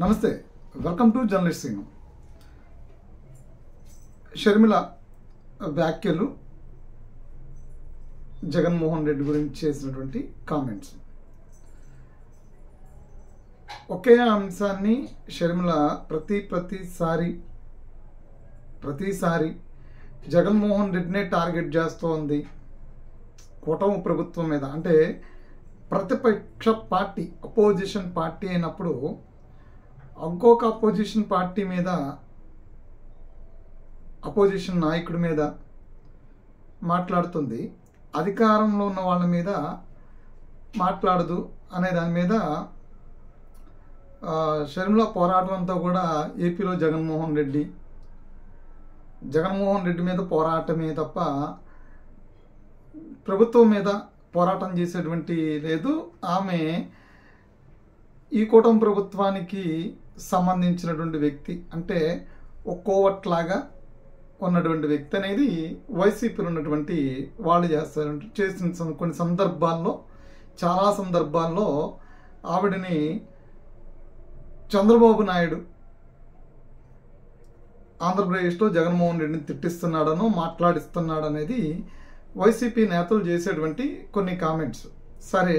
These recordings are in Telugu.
నమస్తే, welcome to journalist Singh. Sharmila వ్యాఖ్యలు, జగన్మోహన్ రెడ్డి గురించి చేసినటువంటి కామెంట్స్. ఒకే అంశాన్ని షర్మిల ప్రతిసారి జగన్మోహన్ రెడ్డినే టార్గెట్ చేస్తోంది. కూటమి ప్రభుత్వం మీద, అంటే ప్రతిపక్ష పార్టీ, అపోజిషన్ పార్టీ అయినప్పుడు ఇంకొక అపోజిషన్ పార్టీ మీద, అపోజిషన్ నాయకుడి మీద మాట్లాడుతుంది, అధికారంలో ఉన్న వాళ్ళ మీద మాట్లాడదు అనే దాని మీద షర్మిల పోరాటం అంతా కూడా ఏపీలో జగన్మోహన్ రెడ్డి మీద పోరాటమే తప్ప ప్రభుత్వం మీద పోరాటం చేసేటువంటి లేదు. ఆమె ఈ కూటమి ప్రభుత్వానికి సంబంధించినటువంటి వ్యక్తి, అంటే ఒక కోవట్లాగా ఉన్నటువంటి వ్యక్తి అనేది వైసీపీలో ఉన్నటువంటి వాళ్ళు చేసిన కొన్ని సందర్భాల్లో, చాలా సందర్భాల్లో ఆవిడని చంద్రబాబు నాయుడు ఆంధ్రప్రదేశ్లో జగన్మోహన్ రెడ్డిని తిట్టిస్తున్నాడనో మాట్లాడిస్తున్నాడు అనేది వైసీపీ నేతలు చేసేటువంటి కొన్ని కామెంట్స్. సరే,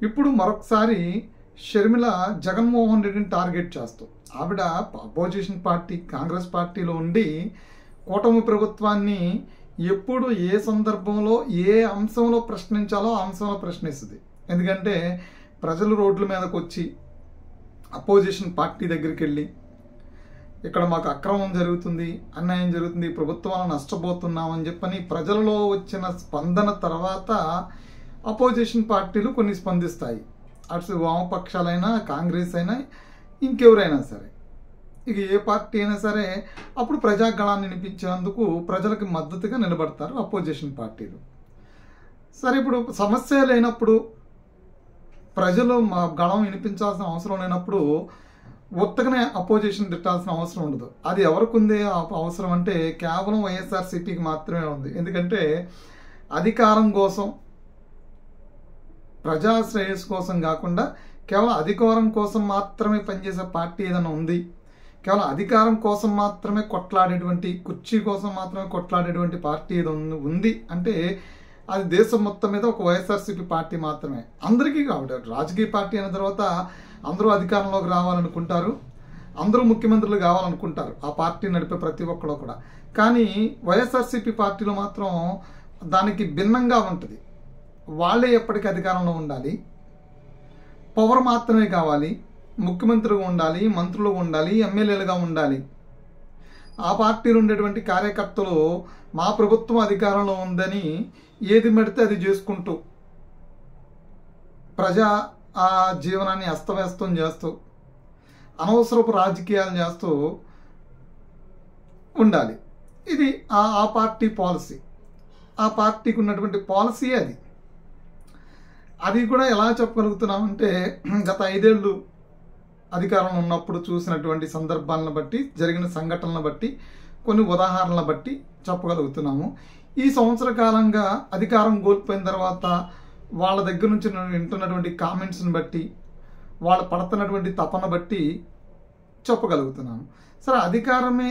ఇప్పుడు మరొకసారి షర్మిల జగన్మోహన్ రెడ్డిని టార్గెట్ చేస్తూ, ఆవిడ అపోజిషన్ పార్టీ కాంగ్రెస్ పార్టీలో ఉండి కూటమి ప్రభుత్వాన్ని ఎప్పుడు ఏ సందర్భంలో ఏ అంశంలో ప్రశ్నించాలో ఆ అంశంలో ప్రశ్నిస్తుంది. ఎందుకంటే ప్రజలు రోడ్ల మీదకి వచ్చి అపోజిషన్ పార్టీ దగ్గరికి వెళ్ళి, ఇక్కడ మాకు అక్రమం జరుగుతుంది, అన్యాయం జరుగుతుంది, ప్రభుత్వాలను నష్టపోతున్నామని చెప్పని ప్రజలలో వచ్చిన స్పందన తర్వాత అపోజిషన్ పార్టీలు కొన్ని స్పందిస్తాయి. అటు వామపక్షాలైనా, కాంగ్రెస్ అయినా, ఇంకెవరైనా సరే, ఇక ఏ పార్టీ అయినా సరే, అప్పుడు ప్రజాగళాన్ని వినిపించేందుకు ప్రజలకు మద్దతుగా నిలబడతారు అపోజిషన్ పార్టీలు. సరే, ఇప్పుడు సమస్య లేనప్పుడు, ప్రజలు మా గళం వినిపించాల్సిన అవసరం లేనప్పుడు ఉత్తగానే అపోజిషన్ తిట్టాల్సిన అవసరం ఉండదు. అది ఎవరికి ఉంది అవసరం అంటే కేవలం వైఎస్ఆర్సీపీకి మాత్రమే ఉంది. ఎందుకంటే అధికారం కోసం, ప్రజా శ్రేయస్సు కోసం కాకుండా కేవలం అధికారం కోసం మాత్రమే పనిచేసే పార్టీ ఏదైనా ఉంది, కేవలం అధికారం కోసం మాత్రమే కొట్లాడేటువంటి, కుర్చీ కోసం మాత్రమే కొట్లాడేటువంటి పార్టీ ఏదైనా ఉంది అంటే అది దేశం మొత్తం మీద ఒక వైఎస్ఆర్సీపీ పార్టీ మాత్రమే. అందరికీ కాబట్టి రాజకీయ పార్టీ అయిన తర్వాత అందరూ అధికారంలోకి రావాలనుకుంటారు, అందరూ ముఖ్యమంత్రులు కావాలనుకుంటారు, ఆ పార్టీ నడిపే ప్రతి ఒక్కరు కూడా. కానీ వైఎస్ఆర్సీపీ పార్టీలో మాత్రం దానికి భిన్నంగా ఉంటుంది. వాళ్ళే ఎప్పటికీ అధికారంలో ఉండాలి, పవర్ మాత్రమే కావాలి, ముఖ్యమంత్రిగా ఉండాలి, మంత్రులుగా ఉండాలి, ఎమ్మెల్యేలుగా ఉండాలి. ఆ పార్టీలో ఉండేటువంటి కార్యకర్తలు మా ప్రభుత్వం అధికారంలో ఉందని ఏది మెడితే అది చేసుకుంటూ ప్రజా ఆ జీవనాన్ని అస్తవ్యస్తం చేస్తూ, అనవసరపు రాజకీయాలు చేస్తూ ఉండాలి. ఇది ఆ పార్టీ పాలసీ, ఆ పార్టీకి ఉన్నటువంటి పాలసీ అది. అది కూడా ఎలా చెప్పగలుగుతున్నామంటే, గత 5 ఏళ్ళు అధికారంలో ఉన్నప్పుడు చూసినటువంటి సందర్భాలను బట్టి, జరిగిన సంఘటనలను బట్టి, కొన్ని ఉదాహరణలను బట్టి చెప్పగలుగుతున్నాము. ఈ సంవత్సర కాలంగా అధికారం కోల్పోయిన తర్వాత వాళ్ళ దగ్గర నుంచి వింటున్నటువంటి కామెంట్స్ని బట్టి, వాళ్ళు పడుతున్నటువంటి తపన బట్టి చెప్పగలుగుతున్నాము. సరే, అధికారమే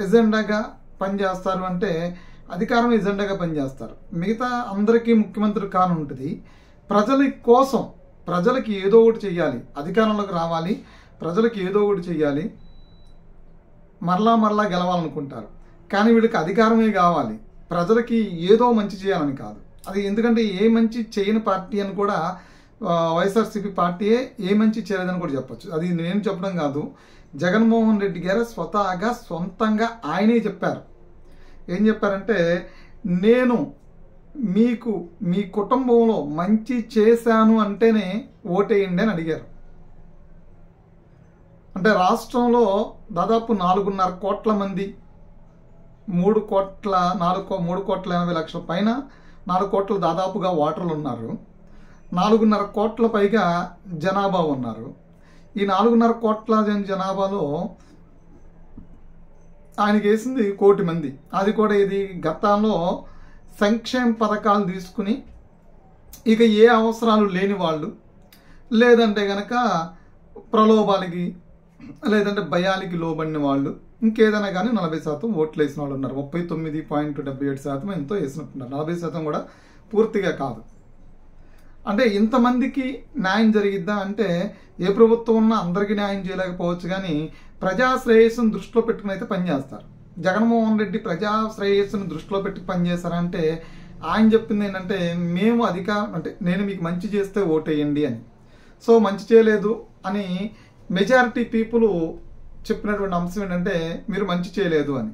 ఎజెండాగా పనిచేస్తారు అంటే అధికారం ఎజెండాగా పనిచేస్తారు. మిగతా అందరికీ ముఖ్యమంత్రి కాలం ఉంటుంది. ప్రజల కోసం, ప్రజలకి ఏదో ఒకటి చెయ్యాలి, అధికారంలోకి రావాలి, ప్రజలకు ఏదో ఒకటి చెయ్యాలి, మరలా గెలవాలనుకుంటారు. కానీ వీళ్ళకి అధికారమే కావాలి, ప్రజలకి ఏదో మంచి చేయాలని కాదు. అది ఎందుకంటే ఏ మంచి చేయని పార్టీ అని కూడా వైఎస్ఆర్సీపీ పార్టీయే ఏ మంచి చేయలేదని కూడా చెప్పచ్చు. అది నేను చెప్పడం కాదు, జగన్మోహన్ రెడ్డి గారు స్వతహాగా సొంతంగా ఆయనే చెప్పారు. ఏం చెప్పారంటే, నేను మీకు మీ కుటుంబంలో మంచి చేశాను అంటేనే ఓటేయండి అని అడిగారు. అంటే రాష్ట్రంలో దాదాపు 4.5 కోట్ల మంది, 3 కోట్ల 80 లక్షల పైన 4 కోట్ల దాదాపుగా ఓటర్లు ఉన్నారు. 4.5 కోట్ల పైగా జనాభా ఉన్నారు. ఈ 4.5 కోట్ల జనాభాలో ఆయనకి వేసింది 1 కోటి మంది. అది కూడా ఇది గతంలో సంక్షేమ పథకాలు తీసుకుని, ఇక ఏ అవసరాలు లేని వాళ్ళు, లేదంటే గనక ప్రలోభాలకి లేదంటే భయాలకి లోబడిన వాళ్ళు, ఇంకేదైనా కానీ 40% ఓట్లు వేసిన వాళ్ళు ఉన్నారు. 39.77% ఎంతో వేసినట్టున్నారు. 40% కూడా పూర్తిగా కాదు. అంటే ఇంతమందికి న్యాయం జరిగిద్దా అంటే, ఏ ప్రభుత్వం ఉన్నా అందరికీ న్యాయం చేయలేకపోవచ్చు, కానీ ప్రజా శ్రేయస్సును దృష్టిలో పెట్టుకుని అయితే పనిచేస్తారు. జగన్మోహన్ రెడ్డి ప్రజా శ్రేయస్సును దృష్టిలో పెట్టి పనిచేస్తారంటే ఆయన చెప్పింది ఏంటంటే, మేము అంటే నేను మీకు మంచి చేస్తే ఓటేయండి అని. సో మంచి చేయలేదు అని మెజారిటీ పీపుల్ చెప్పినటువంటి అంశం ఏంటంటే, మీరు మంచి చేయలేదు అని,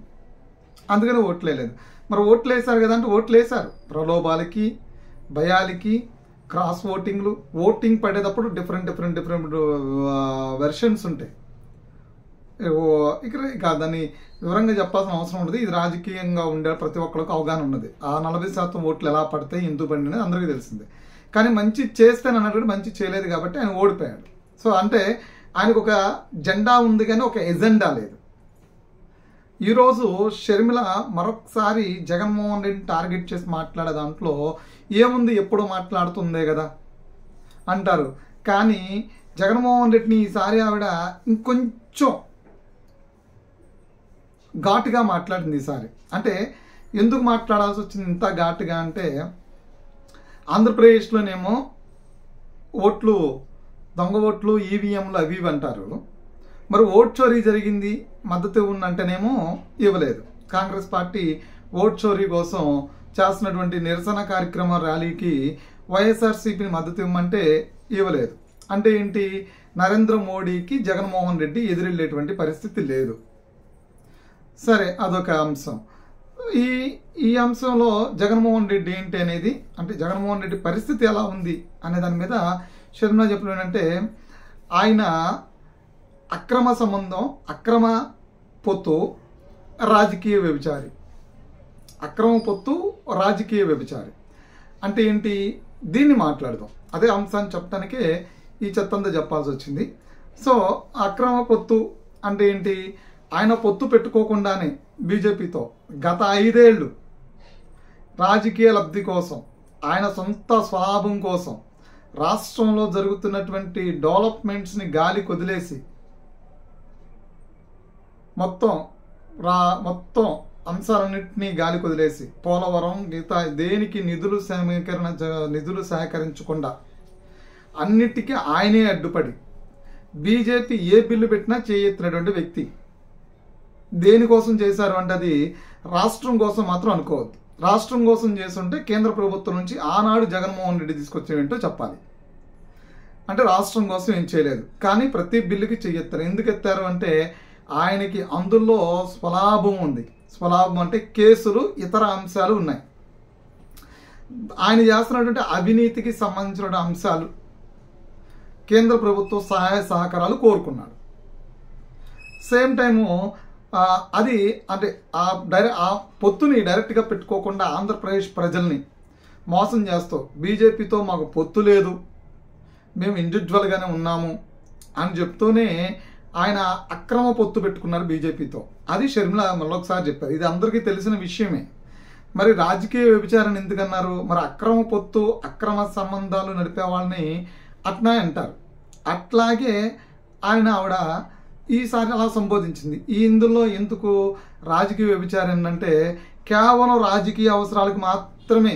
అందుకని ఓట్లేదు. మరి ఓట్లు వేశారు కదా అంటే ఓట్లు వేశారు. ప్రలోభాలకి, భయాలకి, క్రాస్ ఓటింగ్లు, ఓటింగ్ పడేటప్పుడు డిఫరెంట్ వెర్షన్స్ ఉంటాయి. ఇక దాన్ని వివరంగా చెప్పాల్సిన అవసరం ఉండదు. ఇది రాజకీయంగా ఉండే ప్రతి ఒక్కరికి అవగాహన ఉన్నది. ఆ 40% ఓట్లు ఎలా పడతాయి, ఎందుకు పడినది అందరికీ తెలిసిందే. కానీ మంచి చేస్తేనన్నట్టు మంచి చేయలేదు కాబట్టి ఆయన ఓడిపోయాడు. సో అంటే ఆయనకు ఒక జెండా ఉంది కానీ ఒక ఎజెండా లేదు. ఈరోజు షర్మిల మరొకసారి జగన్మోహన్ రెడ్డిని టార్గెట్ చేసి మాట్లాడే దాంట్లో ఏముంది, ఎప్పుడు మాట్లాడుతుందే కదా అంటారు. కానీ జగన్మోహన్ రెడ్డిని ఈసారి ఆవిడ ఇంకొంచెం ఘాటుగా మాట్లాడింది ఈసారి. అంటే ఎందుకు మాట్లాడాల్సి వచ్చింది ఇంత ఘాటుగా అంటే, ఆంధ్రప్రదేశ్లోనేమో ఓట్లు, దొంగ ఓట్లు, ఈవీఎంలు అవి ఇవి అంటారు. మరి ఓట్ చోరీ జరిగింది, మద్దతు ఇవ్వంటేనేమో ఇవ్వలేదు. కాంగ్రెస్ పార్టీ ఓట్ చోరీ కోసం చేస్తున్నటువంటి నిరసన కార్యక్రమ ర్యాలీకి వైఎస్ఆర్సీపీని మద్దతు ఇవ్వమంటే ఇవ్వలేదు. అంటే ఏంటి, నరేంద్ర మోడీకి జగన్మోహన్ రెడ్డి ఎదురెళ్ళేటువంటి పరిస్థితి లేదు. సరే, అదొక అంశం. ఈ అంశంలో జగన్మోహన్ రెడ్డి ఏంటి అనేది, అంటే జగన్మోహన్ రెడ్డి పరిస్థితి ఎలా ఉంది అనే దాని మీద షర్మిల చెప్పడం ఏంటంటే, ఆయన అక్రమ సంబంధం, అక్రమ పొత్తు, రాజకీయ వ్యభిచారి. అక్రమ పొత్తు, రాజకీయ వ్యభిచారి అంటే ఏంటి, దీన్ని మాట్లాడదాం. అదే అంశాన్ని చెప్పడానికే ఈ చెత్తంతా చెప్పాల్సి వచ్చింది. సో అక్రమ పొత్తు అంటే ఏంటి, ఆయన పొత్తు పెట్టుకోకుండానే బీజేపీతో గత 5 ఏళ్ళు రాజకీయ లబ్ధి కోసం, ఆయన సొంత స్వలాభం కోసం రాష్ట్రంలో జరుగుతున్నటువంటి డెవలప్మెంట్స్ని గాలి కొదిలేసి మొత్తం అంశాలన్నింటినీ గాలి కొదిలేసి, పోలవరం గీత దేనికి నిధులు సేకరించకుండా అన్నిటికీ ఆయనే అడ్డుపడి బీజేపీ ఏ బిల్లు పెట్టినా చేయెత్తినటువంటి వ్యక్తి. దేనికోసం చేశారు అంటే అది రాష్ట్రం కోసం మాత్రం అనుకోవద్దు. రాష్ట్రం కోసం చేస్తుంటే కేంద్ర ప్రభుత్వం నుంచి ఆనాడు జగన్మోహన్ రెడ్డి తీసుకొచ్చేవేంటో చెప్పాలి. అంటే రాష్ట్రం కోసం ఏం చేయలేదు, కానీ ప్రతి బిల్లుకి చెయ్యెత్తారు. ఎందుకు ఎత్తారు అంటే ఆయనకి అందులో స్వలాభం ఉంది. స్వలాభం అంటే కేసులు, ఇతర అంశాలు ఉన్నాయి. ఆయన చేస్తున్నటువంటి అవినీతికి సంబంధించిన అంశాలు కేంద్ర ప్రభుత్వ సహాయ సహకారాలు కోరుకున్నాడు. సేమ్ టైము అది అంటే ఆ పొత్తుని డైరెక్ట్గా పెట్టుకోకుండా ఆంధ్రప్రదేశ్ ప్రజల్ని మోసం చేస్తూ బీజేపీతో మాకు పొత్తు లేదు, మేము ఇండివిజువల్గానే ఉన్నాము అని చెప్తూనే ఆయన అక్రమ పొత్తు పెట్టుకున్నారు బీజేపీతో. అది షర్మిల మళ్ళొకసారి చెప్పారు. ఇది అందరికీ తెలిసిన విషయమే. మరి రాజకీయ వ్యభిచారం ఎందుకన్నారు? మరి అక్రమ పొత్తు, అక్రమ సంబంధాలు నడిపే వాళ్ళని అట్లా అంటారు. అట్లాగే ఆవిడ ఈసారి అలా సంబోధించింది. ఇందులో ఎందుకు రాజకీయ వ్యభిచారం ఏంటంటే, కేవలం రాజకీయ అవసరాలకు మాత్రమే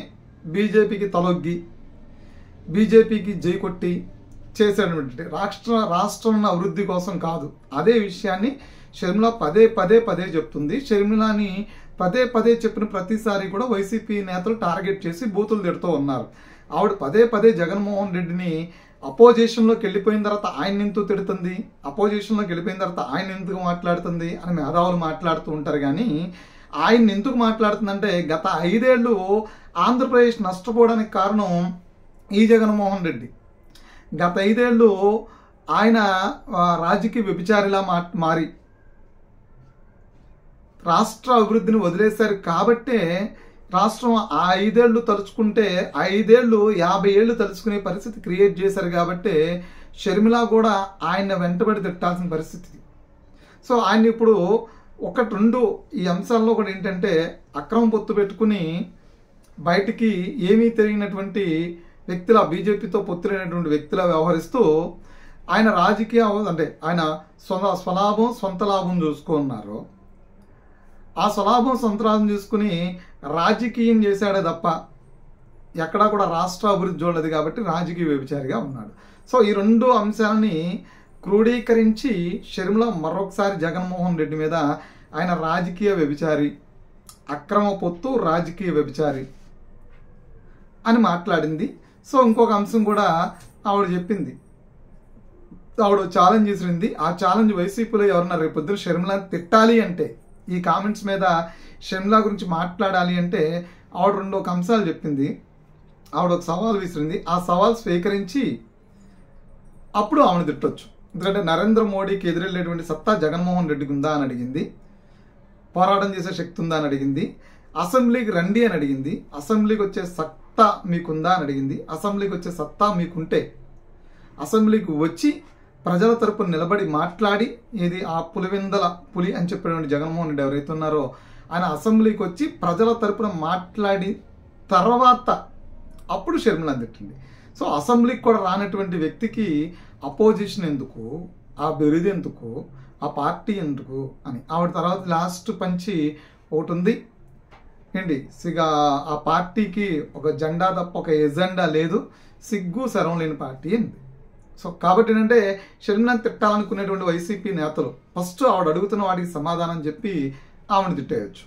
బీజేపీకి తలొగ్గి, బీజేపీకి జై కొట్టి చేసేటువంటి రాష్ట్రం అభివృద్ధి కోసం కాదు. అదే విషయాన్ని షర్మిల పదే చెప్తుంది. షర్మిలని పదే చెప్పిన ప్రతిసారి కూడా వైసీపీ నేతలు టార్గెట్ చేసి బూతులు తిడుతూ ఉన్నారు. ఆవిడ పదే జగన్మోహన్ రెడ్డిని అపోజిషన్లోకి వెళ్ళిపోయిన తర్వాత ఆయన ఎందుకు తిడుతుంది, అపోజిషన్లోకి వెళ్ళిపోయిన తర్వాత ఆయన ఎందుకు మాట్లాడుతుంది అని మేధావులు మాట్లాడుతూ ఉంటారు. కానీ ఆయన ఎందుకు మాట్లాడుతుందంటే, గత 5 ఏళ్ళు ఆంధ్రప్రదేశ్ నష్టపోవడానికి కారణం ఈ జగన్మోహన్ రెడ్డి. గత 5 ఏళ్ళు ఆయన రాజకీయ వ్యభిచారిలా మారి రాష్ట్ర అభివృద్ధిని వదిలేశారు. కాబట్టే రాష్ట్రం ఆ 5 ఏళ్ళు తలుచుకుంటే 5 ఏళ్ళు 50 ఏళ్ళు తలుచుకునే పరిస్థితి క్రియేట్ చేశారు. కాబట్టి షర్మిల కూడా ఆయన వెంటబడి తిట్టాల్సిన పరిస్థితి. సో ఆయన ఇప్పుడు 1-2 ఈ అంశాల్లో కూడా ఏంటంటే, అక్రమ పొత్తు పెట్టుకుని బయటికి ఏమీ తెలియనటువంటి వ్యక్తుల, బీజేపీతో పొత్తులైనటువంటి వ్యక్తుల వ్యవహరిస్తూ ఆయన రాజకీయ అంటే ఆయన స్వలాభం సొంత లాభం చూసుకున్నారు. ఆ స్వలాభం సొంత లాభం చూసుకుని రాజకీయం చేశాడే తప్ప ఎక్కడా కూడా రాష్ట్ర అభివృద్ధి చూడలేదు కాబట్టి రాజకీయ వ్యభిచారిగా ఉన్నాడు. సో ఈ రెండు అంశాలని క్రోడీకరించి షర్మిల మరొకసారి జగన్మోహన్ రెడ్డి మీద ఆయన రాజకీయ వ్యభిచారి, అక్రమ పొత్తు రాజకీయ వ్యభిచారి అని మాట్లాడింది. సో ఇంకొక అంశం కూడా ఆవిడ చెప్పింది, ఆవిడ ఛాలెంజ్ చేసింది. ఆ ఛాలెంజ్ వైసీపీలో ఎవరన్నా రేపొద్దున షర్మిలని తిట్టాలి అంటే, ఈ కామెంట్స్ మీద షర్మిల గురించి మాట్లాడాలి అంటే ఆవిడ రెండు ఒక అంశాలు చెప్పింది. ఆవిడ ఒక సవాల్ విసిరింది. ఆ సవాల్ స్వీకరించి అప్పుడు ఆవిడ తిట్టొచ్చు. ఎందుకంటే నరేంద్ర మోడీకి ఎదురెళ్ళేటువంటి సత్తా జగన్మోహన్ రెడ్డికి ఉందా అని అడిగింది. పోరాటం చేసే శక్తి ఉందా అని అడిగింది. అసెంబ్లీకి రండి అని అడిగింది. అసెంబ్లీకి వచ్చే సత్తా మీకుందా అని అడిగింది. అసెంబ్లీకి వచ్చే సత్తా మీకుంటే అసెంబ్లీకి వచ్చి ప్రజల తరపున నిలబడి మాట్లాడి, ఏది ఆ పులివెందల పులి అని చెప్పినటువంటి జగన్మోహన్ రెడ్డి ఎవరైతే ఉన్నారో ఆయన అసెంబ్లీకి వచ్చి ప్రజల తరపున మాట్లాడి తర్వాత అప్పుడు షర్మిలని తిట్టింది. సో అసెంబ్లీకి కూడా రానటువంటి వ్యక్తికి అపోజిషన్ ఎందుకు, ఆ బిరుదు ఎందుకు, ఆ పార్టీ ఎందుకు అని ఆవిడ తర్వాత లాస్ట్ పంచి ఒకటి ఉంది ఏంటి, ఆ పార్టీకి ఒక జెండా తప్ప ఒక ఎజెండా లేదు, సిగ్గు శరం లేని పార్టీ అంది. సో కాబట్టి ఏంటంటే షర్మిలని తిట్టాలనుకునేటువంటి వైసీపీ నేతలు ఫస్ట్ ఆవిడ అడుగుతున్న వాటికి సమాధానం చెప్పి ఆవిడని తిట్టేయచ్చు.